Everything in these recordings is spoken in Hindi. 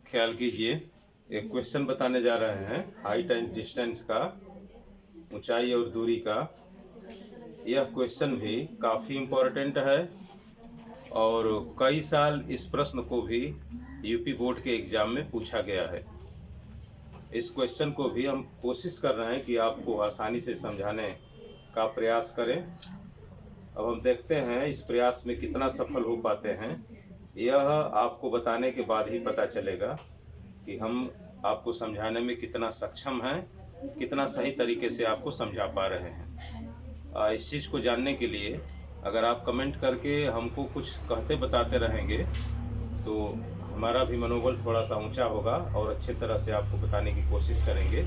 ख्याल कीजिए, एक क्वेश्चन बताने जा रहे हैं हाइट एंड डिस्टेंस का, ऊंचाई और दूरी का। यह क्वेश्चन भी काफ़ी इम्पोर्टेंट है और कई साल इस प्रश्न को भी यूपी बोर्ड के एग्ज़ाम में पूछा गया है। इस क्वेश्चन को भी हम कोशिश कर रहे हैं कि आपको आसानी से समझाने का प्रयास करें। अब हम देखते हैं इस प्रयास में कितना सफल हो पाते हैं। यह आपको बताने के बाद ही पता चलेगा कि हम आपको समझाने में कितना सक्षम हैं, कितना सही तरीके से आपको समझा पा रहे हैं। इस चीज़ को जानने के लिए अगर आप कमेंट करके हमको कुछ कहते बताते रहेंगे तो हमारा भी मनोबल थोड़ा सा ऊंचा होगा और अच्छे तरह से आपको बताने की कोशिश करेंगे।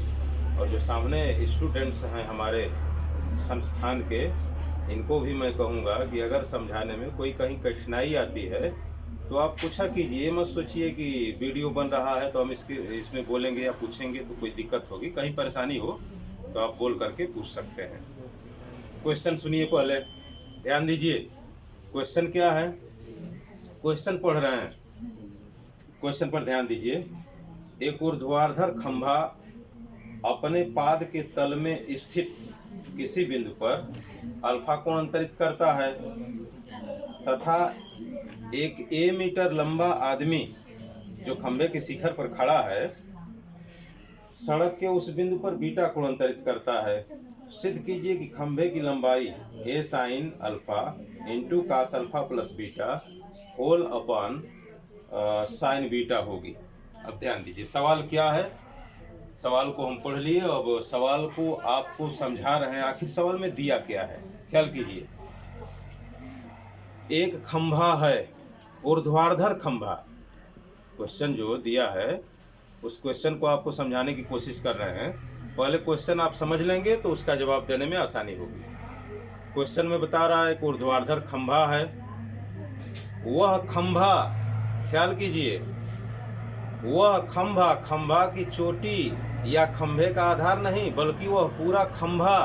और जो सामने स्टूडेंट्स हैं हमारे संस्थान के, इनको भी मैं कहूँगा कि अगर समझाने में कोई कहीं कठिनाई आती है तो आप पूछा कीजिए। मत सोचिए कि वीडियो बन रहा है तो हम इसमें बोलेंगे या पूछेंगे तो कोई दिक्कत होगी। कहीं परेशानी हो तो आप बोल करके पूछ सकते हैं। क्वेश्चन सुनिए, पहले ध्यान दीजिए। क्वेश्चन क्या है? क्वेश्चन पढ़ रहे हैं, क्वेश्चन पर ध्यान दीजिए। एक ऊर्ध्वाधर खंभा अपने पाद के तल में स्थित किसी बिंदु पर अल्फा कोण अंतरित करता है तथा एक ए मीटर लंबा आदमी जो खंभे के शिखर पर खड़ा है सड़क के उस बिंदु पर बीटा कोण अंतरित करता है। सिद्ध कीजिए कि खंभे की लंबाई A sine alpha into cos alpha plus beta whole upon sine beta होगी। अब ध्यान दीजिए, सवाल क्या है? सवाल को हम पढ़ लिए, अब सवाल को आपको समझा रहे हैं आखिर सवाल में दिया क्या है। ख्याल कीजिए, एक खंभा है, ऊर्ध्वाधर खंभा। क्वेश्चन जो दिया है उस क्वेश्चन को आपको समझाने की कोशिश कर रहे हैं। पहले क्वेश्चन आप समझ लेंगे तो उसका जवाब देने में आसानी होगी। क्वेश्चन में बता रहा है एक ऊर्ध्वाधर खंभा है। वह खंभा, ख्याल कीजिए, वह खंभा, खंभा की चोटी या खंभे का आधार नहीं बल्कि वह पूरा खंभा,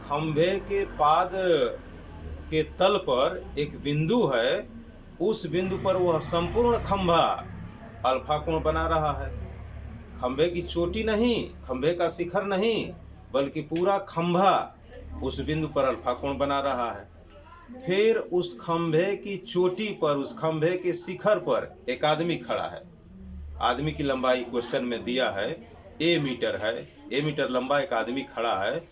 खंभे के पाद के तल पर एक बिंदु है, उस बिंदु पर वह संपूर्ण खंभा अल्फा कोण बना रहा है। खंभे की चोटी नहीं, खंभे का शिखर नहीं, बल्कि पूरा खंभा उस बिंदु पर अल्फा कोण बना रहा है। फिर उस खंभे की चोटी पर, उस खंभे के शिखर पर एक आदमी खड़ा है। आदमी की लंबाई क्वेश्चन में दिया है ए मीटर है, ए मीटर लंबा एक आदमी खड़ा है।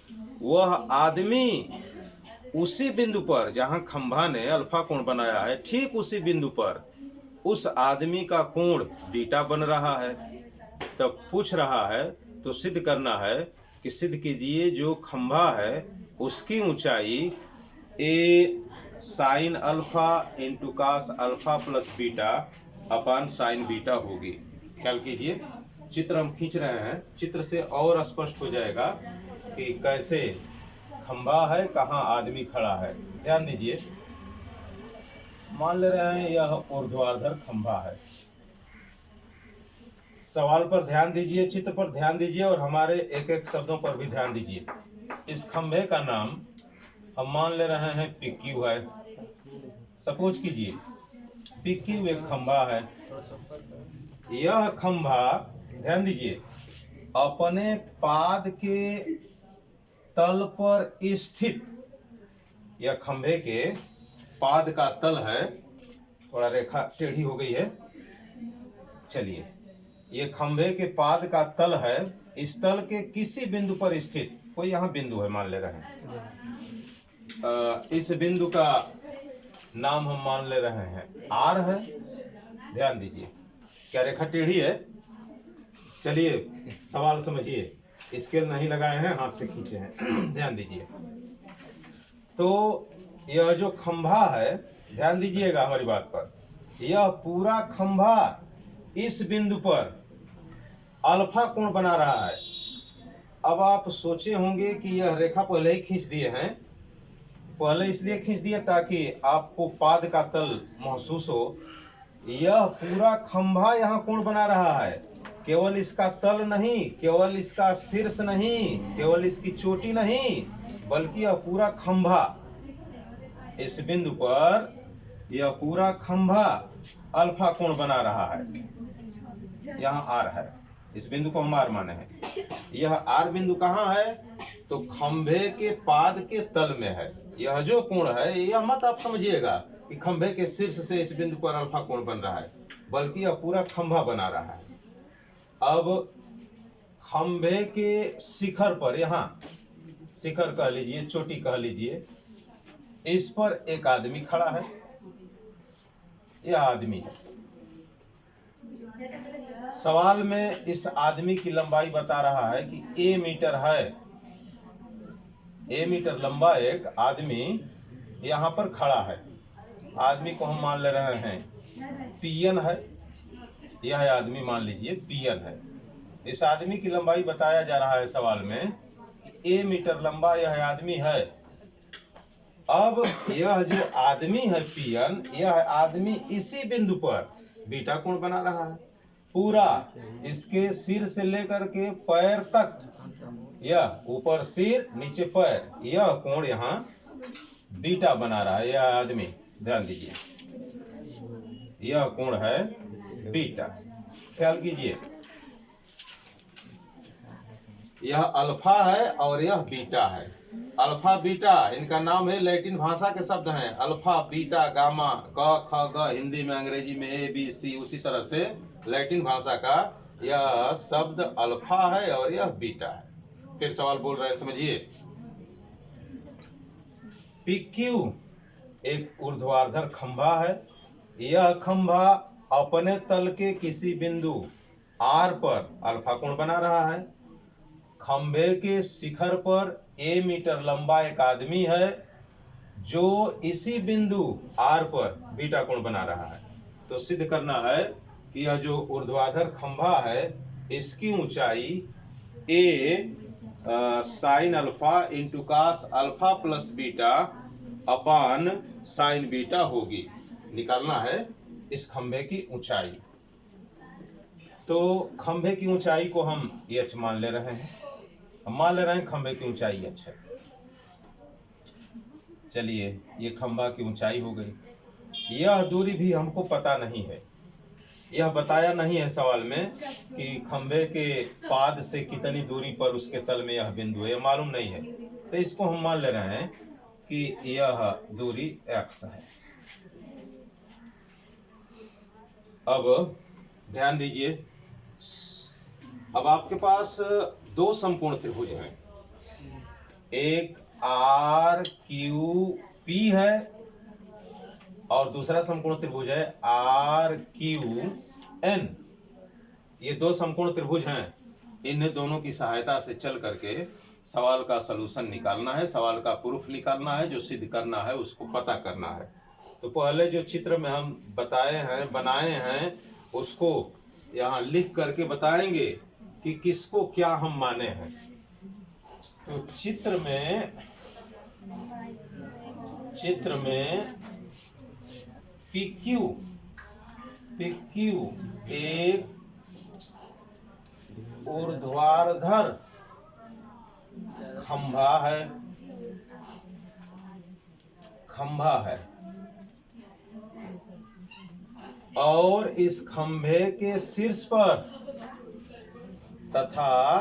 वह आदमी उसी बिंदु पर जहां खंभा ने अल्फा कोण बनाया है, ठीक उसी बिंदु पर उस आदमी का कोण बीटा बन रहा है। तब पूछ रहा है तो सिद्ध करना है कि सिद्ध कीजिए जो खंभा है उसकी ऊंचाई A sine alpha into cos alpha plus beta upon sine beta होगी। ख्याल कीजिए, चित्र हम खींच रहे हैं, चित्र से और स्पष्ट हो जाएगा कि कैसे खंभा है, कहाँ आदमी खड़ा है। ध्यान दीजिए, मान ले रहे हैं यह ऊर्ध्वाधर खंभा है। सवाल पर ध्यान दीजिए, चित्र पर ध्यान दीजिए और हमारे एक एक शब्दों पर भी ध्यान दीजिए। इस खंभे का नाम हम मान ले रहे हैं PQ है। सपोज कीजिए PQ एक खंभा है। यह खंभा, ध्यान दीजिए, अपने पाद के तल पर स्थित, यह खंभे के पाद का तल है। थोड़ा रेखा टेढ़ी हो गई है, चलिए, ये खंभे के पाद का तल है। इस तल के किसी बिंदु पर स्थित, कोई यहाँ बिंदु है मान ले रहे हैं, इस बिंदु का नाम हम मान ले रहे हैं R है। ध्यान दीजिए, क्या रेखा टेढ़ी है? चलिए सवाल समझिए, स्केल नहीं लगाए हैं, हाथ से खींचे हैं। ध्यान दीजिए, तो यह जो खंभा है, ध्यान दीजिएगा हमारी बात पर, यह पूरा खंभा इस बिंदु पर अल्फा कोण बना रहा है। अब आप सोचे होंगे कि यह रेखा पहले ही खींच दिए हैं। पहले इसलिए खींच दिए ताकि आपको पाद का तल महसूस हो। यह पूरा खंभा यहाँ कोण बना रहा है, केवल इसका तल नहीं, केवल इसका शीर्ष नहीं, केवल इसकी चोटी नहीं, बल्कि यह पूरा खंभा, इस बिंदु पर यह पूरा खंभा अल्फा कोण बना रहा है। यहाँ आर है, इस बिंदु को हम आर माने हैं। यह आर बिंदु कहाँ है? तो खंभे के पाद के तल में है। यह जो कोण है, यह मत आप समझिएगा कि खंभे के शीर्ष से इस बिंदु पर अल्फा कोण बन रहा है, बल्कि यह पूरा खंभा बना रहा है। अब खंभे के शिखर पर, यहाँ शिखर कह लीजिए, चोटी कह लीजिए, इस पर एक आदमी खड़ा है। यह आदमी है। सवाल में इस आदमी की लंबाई बता रहा है कि ए मीटर है। ए मीटर लंबा एक आदमी यहाँ पर खड़ा है। आदमी को हम मान ले रहे हैं पीएन है। यह आदमी मान लीजिए पीएन है। इस आदमी की लंबाई बताया जा रहा है सवाल में कि ए मीटर लंबा यह आदमी है। अब यह जो आदमी है पीएन, यह आदमी इसी बिंदु पर बीटा कोण बना रहा है। पूरा इसके सिर से लेकर के पैर तक, यह ऊपर सिर नीचे पैर, यह कोण यहाँ बीटा बना रहा है। यह आदमी, ध्यान दीजिए, यह कोण है बीटा। ख्याल कीजिए, यह अल्फा है और यह बीटा है। अल्फा बीटा इनका नाम है, लैटिन भाषा के शब्द हैं। अल्फा बीटा गामा, क ख ग, हिंदी में अंग्रेजी में ए बी सी, उसी तरह से लैटिन भाषा का यह शब्द अल्फा है और यह बीटा है। फिर सवाल बोल रहे हैं, समझिए। पी क्यू एक ऊर्ध्वाधर खंभा है। यह खंभा अपने तल के किसी बिंदु आर पर अल्फा कोण बना रहा है। खंभे के शिखर पर ए मीटर लंबा एक आदमी है जो इसी बिंदु आर पर बीटा कोण बना रहा है। तो सिद्ध करना है कि यह जो ऊर्ध्वाधर खंभा है, इसकी ऊंचाई A sine alpha into cos alpha plus beta upon sine beta होगी। निकालना है इस खंभे की ऊंचाई। तो खंभे की ऊंचाई को हम एच मान ले रहे हैं। हम मान ले रहे हैं खंभे की ऊंचाई एच है। चलिए, ये खंभा की ऊंचाई हो गई। यह दूरी भी हमको पता नहीं है, यह बताया नहीं है सवाल में कि खंभे के पाद से कितनी दूरी पर उसके तल में यह बिंदु है, यह मालूम नहीं है। तो इसको हम मान ले रहे हैं कि यह दूरी x है। अब ध्यान दीजिए, अब आपके पास दो समकोण त्रिभुज हैं। एक आर क्यू पी है और दूसरा समकोण त्रिभुज है आर क्यू एन। ये दो समकोण त्रिभुज हैं। इन दोनों की सहायता से चल करके सवाल का सलूशन निकालना है, सवाल का प्रूफ निकालना है, जो सिद्ध करना है उसको पता करना है। तो पहले जो चित्र में हम बताए हैं, बनाए हैं, उसको यहाँ लिख करके बताएंगे कि किसको क्या हम माने हैं। तो चित्र में PQ एक ऊर्ध्वाधर खंभा है और इस खंभे के शीर्ष पर तथा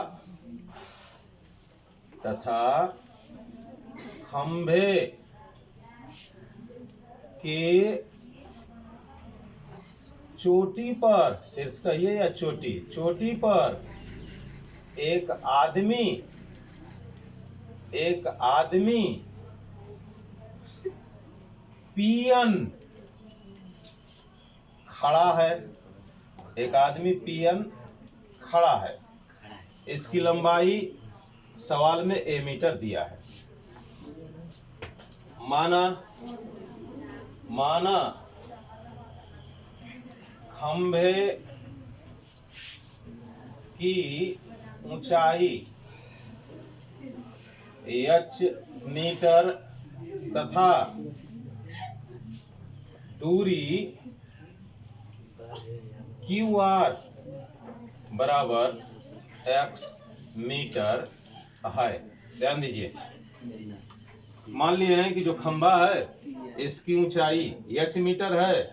खंभे के चोटी पर, शीर्ष कहिए या चोटी पर एक आदमी पीएन खड़ा है। एक आदमी पीएन खड़ा है। इसकी लंबाई सवाल में ए मीटर दिया है। माना खंभे की ऊंचाई h मीटर तथा दूरी QR बराबर x मीटर है। ध्यान दीजिए, मान लिए हैं कि जो खंभा है इसकी ऊंचाई h मीटर है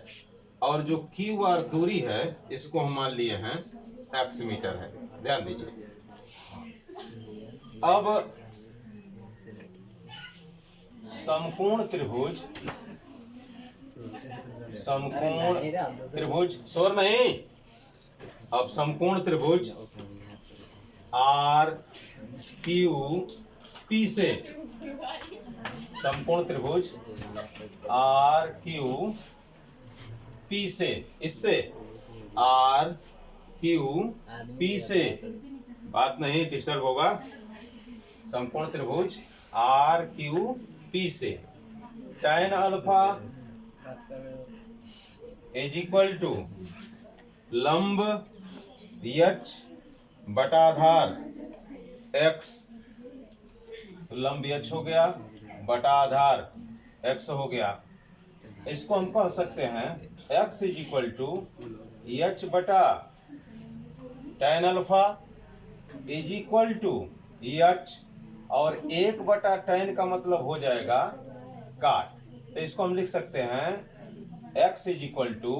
और जो क्यू आर दूरी है इसको हम मान लिए हैं एक्स मीटर है। ध्यान दीजिए। अब समकोण त्रिभुज शोर नहीं। अब समकोण त्रिभुज आर क्यू पी से, समकोण त्रिभुज आर क्यू पी से, इससे आर क्यू पी से, बात नहीं डिस्टर्ब होगा। समकोण त्रिभुज आर क्यू पी से tan alpha is equal to लंब h बटा आधार x, लंब h हो गया बटा आधार x हो गया। इसको हम कह सकते हैं x is equal to h बटा tan alpha is equal to h, और 1 बटा tan का मतलब हो जाएगा काट। तो इसको हम लिख सकते हैं x is equal to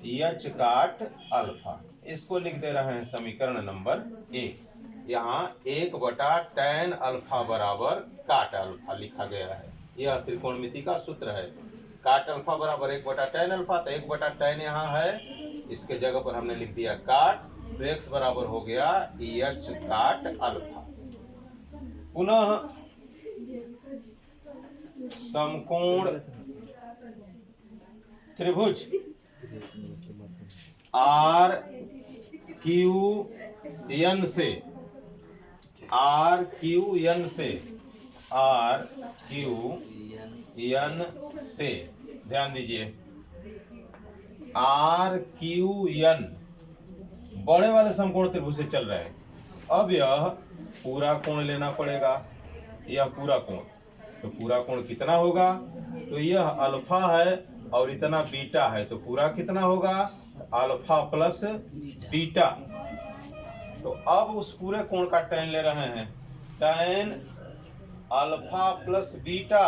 h cot alpha. इसको लिख दे रहे हैं समीकरण नंबर 1। यहाँ 1 बटा tan अल्फा बराबर काट अल्फा लिखा गया है। यह त्रिकोणमिति का सूत्र है। काट अल्फा बराबर 1 बटा tan अल्फा, तो 1 बटा tan यहाँ है, इसके जगह पर हमने लिख दिया काट, तो x बराबर हो गया h काट अल्फा। पुनः समकोण त्रिभुज आर क्यू एन से, आर क्यू एन से, आर क्यू एन से, ध्यान दीजिए, आर क्यू एन बड़े वाले समकोण त्रिभुज से चल रहे हैं। अब यह पूरा कोण लेना पड़ेगा, यह पूरा कोण, तो पूरा कोण कितना होगा, तो यह अल्फा है और इतना बीटा है, तो पूरा कितना होगा अल्फा प्लस बीटा। तो अब उस पूरे कोण का tan ले रहे हैं, tan अल्फा प्लस बीटा।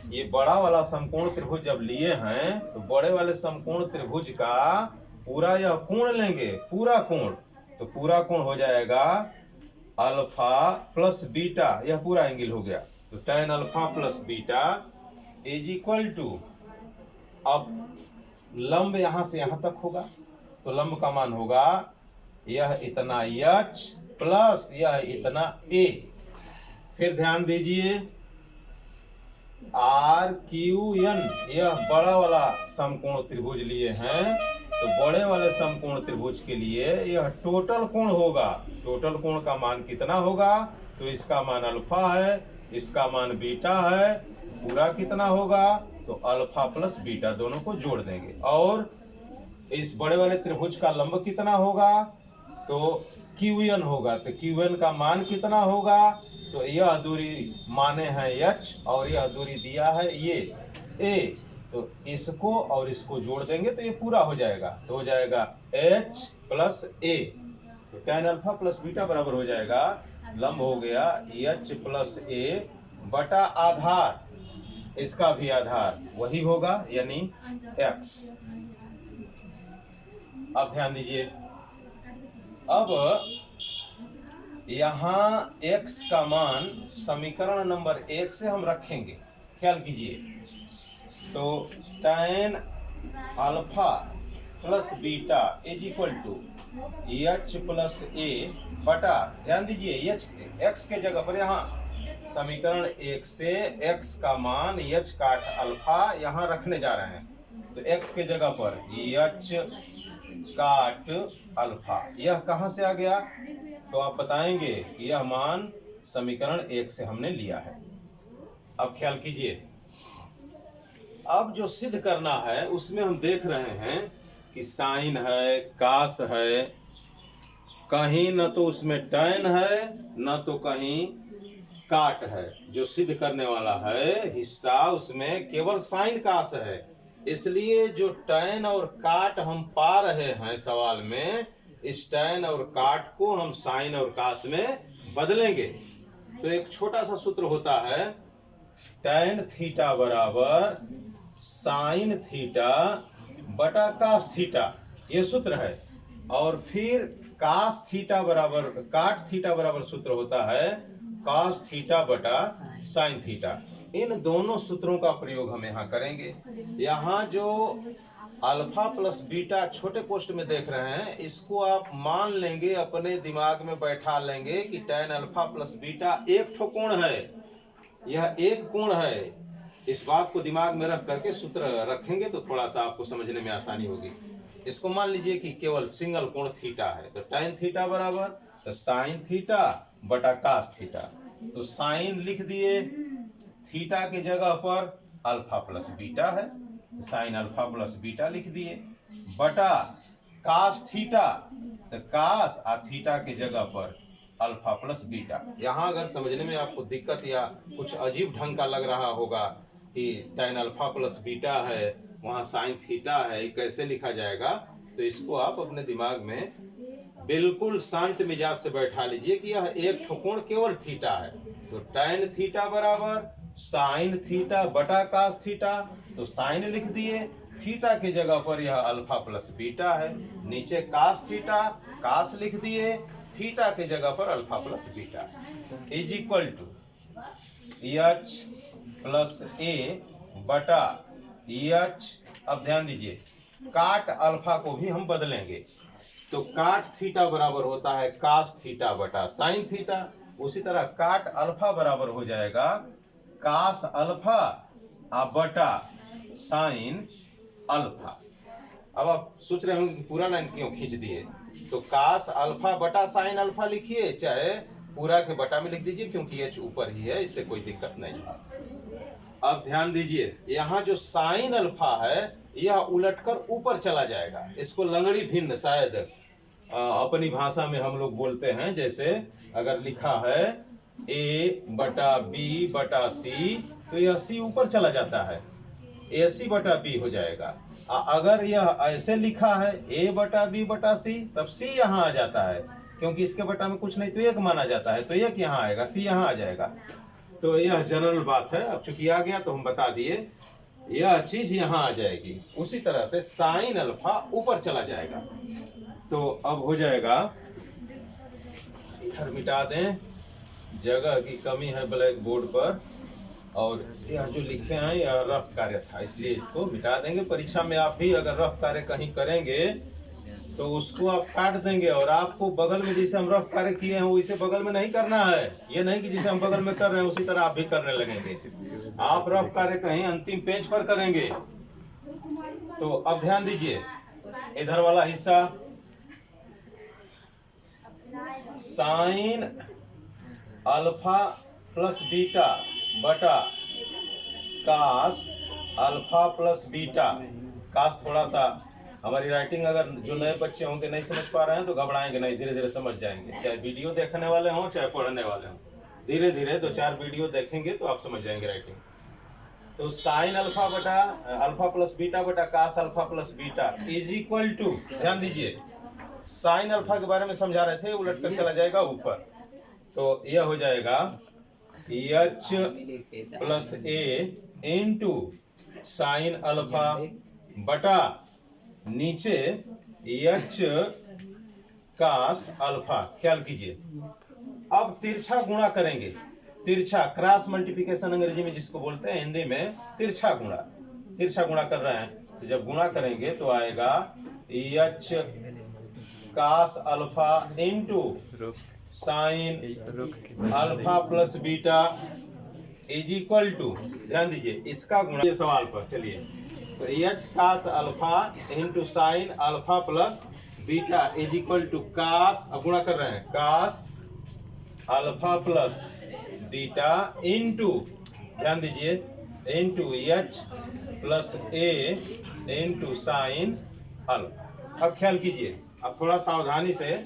ये बड़ा वाला समकोण त्रिभुज जब लिए हैं तो बड़े वाले समकोण त्रिभुज का पूरा यह कोण लेंगे, पूरा कोण, तो पूरा कोण हो जाएगा अल्फा प्लस बीटा, यह पूरा एंगल हो गया। तो tan alpha plus beta is equal to, अब लंब यहां से यहां तक होगा, तो लंब का मान होगा यह इतना h प्लस यह इतना a। फिर ध्यान दीजिए आर क्यू एन, यह बड़ा वाला समकोण त्रिभुज लिए हैं, तो बड़े वाले समकोण त्रिभुज के लिए यह टोटल कोण होगा। टोटल कोण का मान कितना होगा, तो इसका मान अल्फा है, इसका मान बीटा है, पूरा कितना होगा, तो अल्फा प्लस बीटा दोनों को जोड़ देंगे। और इस बड़े वाले त्रिभुज का लंब कितना होगा, तो क्यूएन होगा, तो क्यूएन का मान कितना होगा, तो यह दूरी माने हैं h और यह दूरी दिया है ये a, तो इसको और इसको जोड़ देंगे तो ये पूरा हो जाएगा, तो हो जाएगा h प्लस a। तो tan अल्फा प्लस बीटा बराबर हो जाएगा, लंब हो गया h प्लस a बटा आधार, इसका भी आधार वही होगा यानी x। अब ध्यान दीजिए, अब यहाँ x का मान समीकरण नंबर 1 से हम रखेंगे, ख्याल कीजिए। तो tan alpha plus beta is equal to h plus a बटा, ध्यान दीजिए x के जगह पर यहाँ समीकरण 1 से x का मान h काट अल्फा यहाँ रखने जा रहे हैं, तो x के जगह पर h काट अल्फा, यह कहाँ से आ गया, तो आप बताएंगे कि यह मान समीकरण 1 से हमने लिया है। अब ख्याल कीजिए, अब जो सिद्ध करना है उसमें हम देख रहे हैं कि साइन है, कास है, कहीं न तो उसमें tan है न तो कहीं काट है। जो सिद्ध करने वाला है हिस्सा उसमें केवल साइन कास है, इसलिए जो tan और काट हम पा रहे हैं सवाल में, इस tan और काट को हम साइन और कास में बदलेंगे। तो एक छोटा सा सूत्र होता है, tan थीटा बराबर साइन थीटा बटा कास थीटा, ये सूत्र है। और फिर कास थीटा बराबर काट थीटा बराबर सूत्र होता है कास थीटा बटा साइन थीटा। इन दोनों सूत्रों का प्रयोग हम यहाँ करेंगे। यहाँ जो अल्फा प्लस बीटा छोटे पोस्ट में देख रहे हैं, इसको आप मान लेंगे, अपने दिमाग में बैठा लेंगे कि tan अल्फा प्लस बीटा एक ठो कोण है, यह एक कोण है। इस बात को दिमाग में रख करके सूत्र रखेंगे तो थोड़ा सा आपको समझने में आसानी होगी। इसको मान लीजिए कि केवल सिंगल कोण थीटा है, तो tan थीटा बराबर तो साइन थीटा बटा कास थीटा। तो साइन लिख दिए, थीटा के जगह पर अल्फा प्लस बीटा है, साइन अल्फा प्लस बीटा लिख दिए, बटा कास थीटा, तो कास आ थीटा के जगह पर अल्फा प्लस बीटा। यहाँ अगर समझने में आपको दिक्कत या कुछ अजीब ढंग का लग रहा होगा कि tan अल्फा प्लस बीटा है, वहाँ साइन थीटा है, कैसे लिखा जाएगा, तो इसको आप अपने दिमाग में बिल्कुल शांत मिजाज से बैठा लीजिए कि यह एक ठो कोण केवल थीटा है। तो tan थीटा बराबर साइन थीटा बटा कास थीटा, तो साइन लिख दिए, थीटा के जगह पर यह अल्फा प्लस बीटा है, नीचे कास थीटा, कास लिख दिए, थीटा के जगह पर alpha plus beta is equal to H plus A बटा एच। अब ध्यान दीजिए, काट अल्फा को भी हम बदलेंगे, तो काट थीटा बराबर होता है कास थीटा बटा साइन थीटा। उसी तरह काट अल्फा बराबर हो जाएगा कास अल्फा बटा साइन अल्फा। अब आप सोच रहे होंगे कि पूरा लाइन क्यों खींच दिए, तो कास अल्फा बटा साइन अल्फा लिखिए, चाहे पूरा के बटा में लिख दीजिए, क्योंकि एच ऊपर ही है, इससे कोई दिक्कत नहीं है। अब ध्यान दीजिए, यहाँ जो साइन अल्फा है यह उलटकर ऊपर चला जाएगा, इसको लंगड़ी भिन्न शायद अपनी भाषा में हम लोग बोलते हैं। जैसे अगर लिखा है ए बटा बी बटा सी, तो यह सी ऊपर चला जाता है, ए सी बटा बी हो जाएगा। अगर यह ऐसे लिखा है ए बटा बी बटा सी, तब सी यहाँ आ जाता है, क्योंकि इसके बटा में कुछ नहीं तो एक माना जाता है, तो एक यहाँ आएगा, सी यहाँ आ जाएगा। तो यह जनरल बात है, अब चूंकि आ गया तो हम बता दिए, यह चीज यहाँ आ जाएगी। उसी तरह से साइन अल्फा ऊपर चला जाएगा। तो अब हो जाएगा, इधर मिटा दें, जगह की कमी है ब्लैक बोर्ड पर, और यह जो लिखे हैं यह रफ कार्य था, इसलिए इसको मिटा देंगे। परीक्षा में आप भी अगर रफ कार्य कहीं करेंगे तो उसको आप काट देंगे, और आपको बगल में जैसे हम रफ कार्य किए हैं वैसे बगल में नहीं करना है। ये नहीं कि जैसे हम बगल में कर रहे हैं उसी तरह आप भी करने लगेंगे। आप रफ कार्य कहीं अंतिम पेज पर करेंगे। तो अब ध्यान दीजिए, इधर वाला हिस्सा साइन अल्फा प्लस बीटा बटा कास अल्फा प्लस बीटा। कास थोड़ा सा हमारी राइटिंग अगर जो नए बच्चे होंगे नहीं समझ पा रहे हैं तो घबराएंगे नहीं, धीरे धीरे समझ जाएंगे। चाहे वीडियो देखने वाले हों चाहे पढ़ने वाले हों, धीरे धीरे 2-4 वीडियो देखेंगे तो आप समझ जाएंगे राइटिंग। तो साइन अल्फा बटा अल्फा प्लस बीटा बटा cos alpha plus beta is equal to, ध्यान दीजिए, साइन अल्फा के बारे में समझा रहे थे, उलट कर चला जाएगा ऊपर, तो यह हो जाएगा H plus A into sine alpha बटा नीचे एच कास अल्फा। ख्याल कीजिए, अब तिरछा गुणा करेंगे, तिरछा क्रॉस मल्टीप्लिकेशन अंग्रेजी में जिसको बोलते हैं, हिंदी में तिरछा गुणा कर रहे हैं। तो जब गुणा करेंगे तो आएगा H cos alpha into sine alpha plus beta is equal to, ध्यान दीजिए इसका गुणा, ये सवाल पर चलिए, तो H cos alpha into sine alpha plus beta is equal to cos, अब गुणा कर रहे हैं, cos alpha plus beta into, ध्यान दीजिए, into H plus A into sine alpha. अब ख्याल कीजिए, अब थोड़ा सावधानी से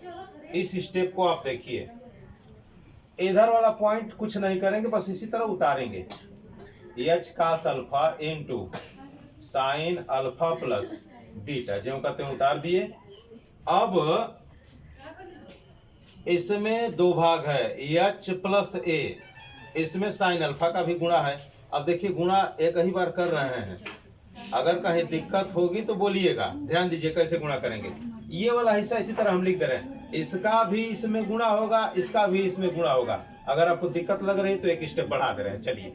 इस स्टेप को आप देखिए, इधर वाला पॉइंट कुछ नहीं करेंगे, बस इसी तरह उतारेंगे, H cos alpha into sine alpha plus beta, जो कहते हैं उतार दिए। अब इसमें दो भाग है, एच प्लस ए, इसमें साइन अल्फा का भी गुणा है। अब देखिए गुणा एक ही बार कर रहे हैं, अगर कहीं दिक्कत होगी तो बोलिएगा। ध्यान दीजिए कैसे गुणा करेंगे। ये वाला हिस्सा इसी तरह हम लिख दे रहे हैं, इसका भी इसमें गुणा होगा, इसका भी इसमें गुणा होगा। अगर आपको दिक्कत लग रही है तो एक स्टेप बढ़ा दे रहे हैं। चलिए,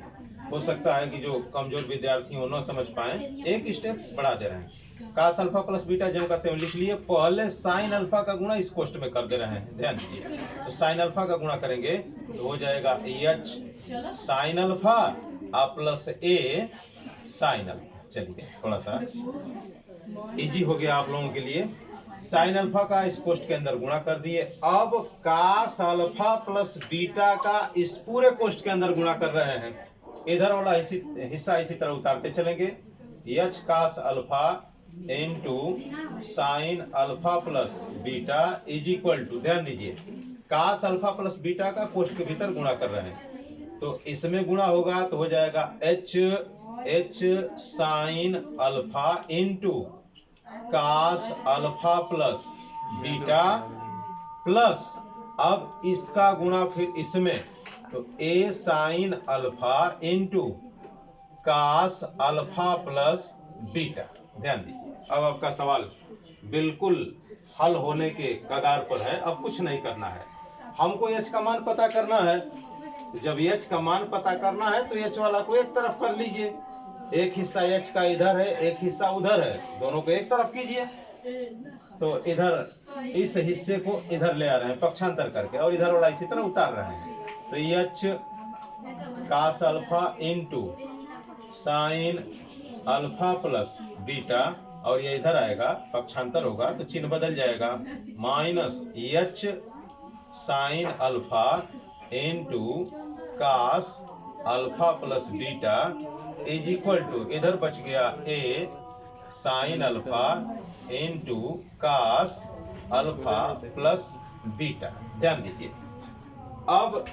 हो सकता है कि जो कमजोर विद्यार्थी हो न समझ पाए, एक स्टेप बढ़ा दे रहे हैं। कास अल्फा प्लस बीटा जो कहते हैं लिख लिए। पहले साइन अल्फा का गुणा इस कोष्ट में कर दे रहे हैं। ध्यान दीजिए, तो साइन अल्फा का गुणा करेंगे तो हो जाएगा एच साइन अल्फा प्लस ए साइन अल्फा। चलिए, थोड़ा सा इजी हो गया आप लोगों के लिए। साइन अल्फा का इस कोष्ट के अंदर गुणा कर दिए। अब कास अल्फा प्लस बीटा का इस पूरे कोष्ट के अंदर गुणा कर रहे हैं। इधर वाला हिस्सा इसी तरह उतारते चलेंगे। H cos alpha into sine alpha plus beta is equal to, ध्यान दीजिए, कास अल्फा प्लस बीटा का कोष्ट के भीतर गुणा कर रहे हैं, तो इसमें गुणा होगा तो हो जाएगा H sine alpha into cos alpha plus beta plus, अब इसका गुणा फिर इसमें, तो A sine alpha into cos alpha plus beta. ध्यान दीजिए, अब आपका सवाल बिल्कुल हल होने के कगार पर है। अब कुछ नहीं करना है, हमको एच का मान पता करना है। जब एच का मान पता करना है तो एच वाला को एक तरफ कर लीजिए। एक हिस्सा एच का इधर है, एक हिस्सा उधर है, दोनों को एक तरफ कीजिए। तो इधर इस हिस्से को इधर ले आ रहे हैं पक्षांतर करके, और इधर वाला इसी तरह उतार रहे हैं। तो H cos alpha into sine alpha plus beta, और ये इधर आएगा पक्षांतर होगा तो चिन्ह बदल जाएगा, minus H sine alpha into cos alpha plus beta is equal to, इधर बच गया A sine alpha into cos alpha plus beta. ध्यान दीजिए, अब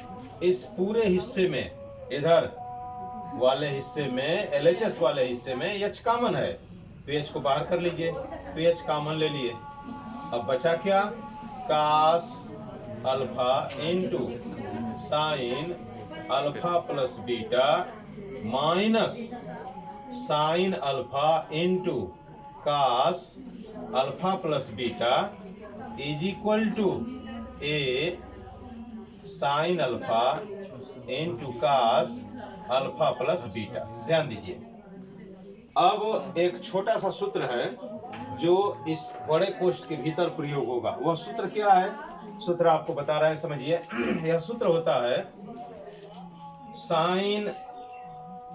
इस पूरे हिस्से में, इधर वाले हिस्से में, एलएचएस वाले हिस्से में एच कॉमन है, तो एच को बाहर कर लीजिए। तो एच कॉमन ले लिए। अब बचा क्या, cos alpha into sine alpha plus beta minus sine alpha into cos alpha plus beta is equal to A sine alpha into cos alpha plus beta. ध्यान दीजिए, अब एक छोटा सा सूत्र है जो इस बड़े कोष्ठ के भीतर प्रयोग होगा। वह सूत्र क्या है, सूत्र आपको बता रहे हैं, समझिए। यह सूत्र होता है साइन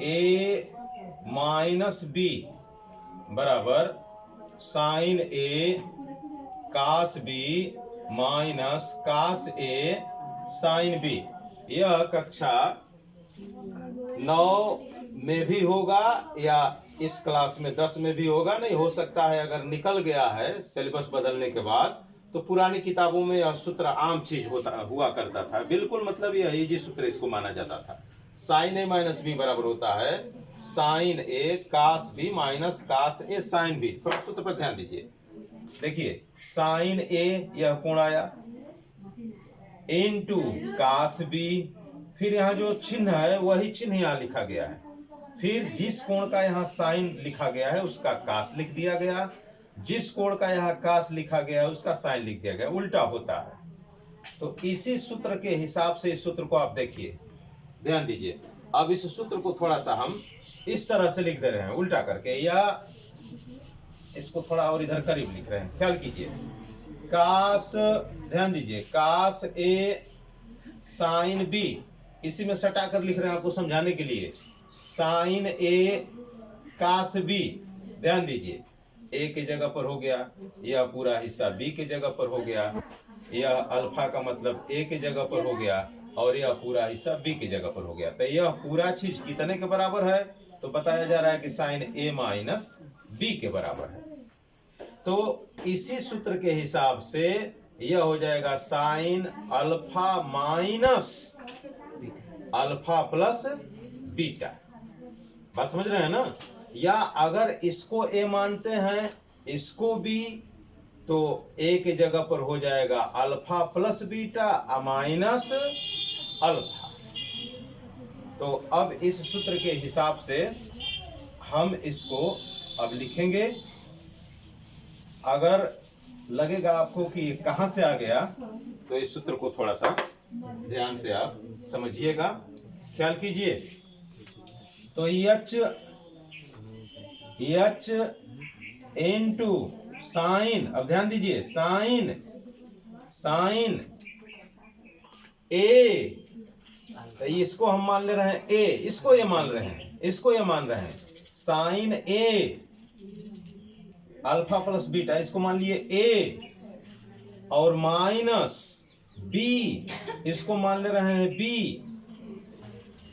ए माइनस बी बराबर साइन ए कास बी माइनस कास ए साइन बी। यह कक्षा 9 में भी होगा या इस क्लास में 10 में भी होगा। नहीं हो सकता है, अगर निकल गया है सिलेबस बदलने के बाद, तो पुरानी किताबों में यह सूत्र आम चीज हुआ करता था। बिल्कुल, मतलब यह इजी सूत्र इसको माना जाता था। साइन ए माइनस बी बराबर होता है साइन ए कास बी माइनस कास ए साइन बी। थोड़ा सूत्र पर ध्यान दीजिए। देखिए, साइन ए यह कोण आया इनटू कास बी, फिर यहाँ जो चिन्ह है वही चिन्ह यहाँ लिखा गया है। फिर जिस कोण का यहाँ साइन लिखा गया है उसका कास लिख दिया गया, जिस कोण का यहाँ कास लिखा गया है उसका साइन लिख दिया गया, उल्टा होता है। तो इसी सूत्र के हिसाब से इस सूत्र को आप देखिए, ध्यान दीजिए। अब इस सूत्र को थोड़ा सा हम इस तरह से लिख दे रहे हैं उल्टा करके, या इसको थोड़ा और इधर करीब लिख रहे हैं। ख्याल कीजिए, कास, ध्यान दीजिए, कास ए साइन बी, इसी में सटा कर लिख रहे हैं आपको समझाने के लिए। साइन ए कास बी, ध्यान दीजिए, ए के जगह पर हो गया, यह पूरा हिस्सा बी के जगह पर हो गया, यह अल्फा का मतलब ए के जगह पर हो गया, और यह पूरा हिस्सा बी की जगह पर हो गया। तो यह पूरा चीज कितने के बराबर है, तो बताया जा रहा है कि साइन ए माइनस बी के बराबर है। तो इसी सूत्र के हिसाब से यह हो जाएगा sine alpha minus alpha plus beta. बात समझ रहे हैं ना। या अगर इसको ए मानते हैं, इसको बी, तो ए के जगह पर हो जाएगा alpha plus beta minus alpha. तो अब इस सूत्र के हिसाब से हम इसको अब लिखेंगे। अगर लगेगा आपको कि ये कहाँ से आ गया, तो इस सूत्र को थोड़ा सा ध्यान से आप समझिएगा, ख्याल कीजिए। तो एच इनटू साइन, अब ध्यान दीजिए, साइन ए, तो इसको हम मान ले रहे हैं ए, इसको ये मान रहे हैं, इसको ये मान रहे हैं, साइन ए अल्फा प्लस बीटा, इसको मान लिए ए, और माइनस बी, इसको मान ले रहे हैं बी।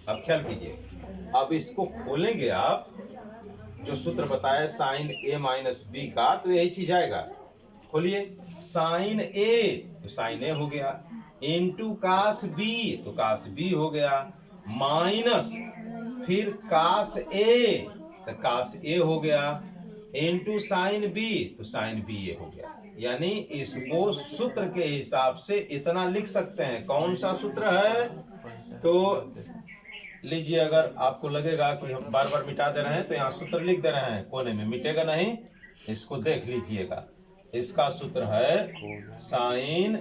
अब ख्याल कीजिए, अब इसको खोलेंगे आप, जो सूत्र बताया साइन ए माइनस बी का, तो यही चीज आएगा। खोलिए, साइन ए तो साइन ए हो गया, इनटू कास बी तो कास बी हो गया, माइनस फिर कास ए तो कास ए हो गया, इनटू साइन बी तो साइन बी ए हो गया। यानी इसको सूत्र के हिसाब से इतना लिख सकते हैं। कौन सा सूत्र है? तो लीजिए, अगर आपको लगेगा कि हम बार बार मिटा दे रहे हैं, तो यहाँ सूत्र लिख दे रहे हैं, कोने में मिटेगा नहीं, इसको देख लीजिएगा। इसका सूत्र है साइन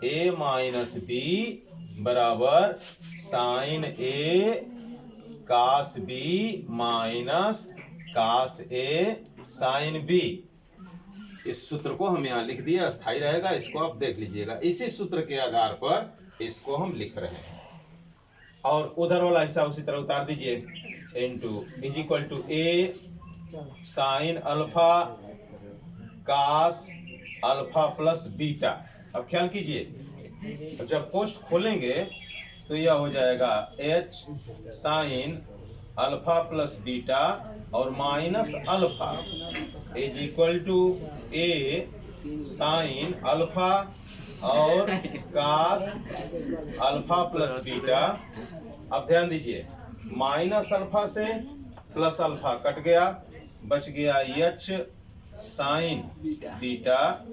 ए माइनस बी बराबर साइन ए कास बी माइनस कास ए साइन बी। इस सूत्र को हम यहाँ लिख दिए, अस्थायी रहेगा, इसको आप देख लीजिएगा। इसी सूत्र के आधार पर इसको हम लिख रहे हैं। और उधर वाला हिस्सा उसी तरह उतार दीजिए, into is equal to A sine alpha cos alpha plus beta. अब ख्याल कीजिए, जब पोस्ट खोलेंगे तो यह हो जाएगा H sine alpha plus beta और minus alpha is equal to A sine alpha और कास अल्फा प्लस बीटा। अब ध्यान दीजिए, माइनस अल्फा से प्लस अल्फा कट गया, बच गया H sine beta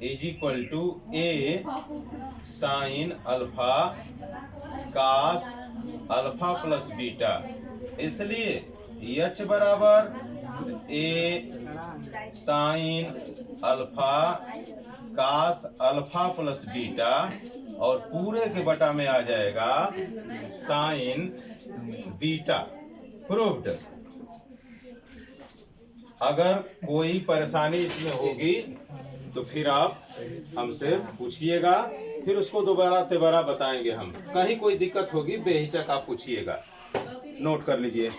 is equal to A sine alpha cos alpha plus beta. इसलिए एच बराबर A sine alpha cos alpha plus beta, और पूरे के बटा में आ जाएगा साइन बीटा। प्रूव्ड। अगर कोई परेशानी इसमें होगी तो फिर आप हमसे पूछिएगा, फिर उसको दोबारा बताएंगे हम। कहीं कोई दिक्कत होगी बेहिचक आप पूछिएगा। नोट कर लीजिए।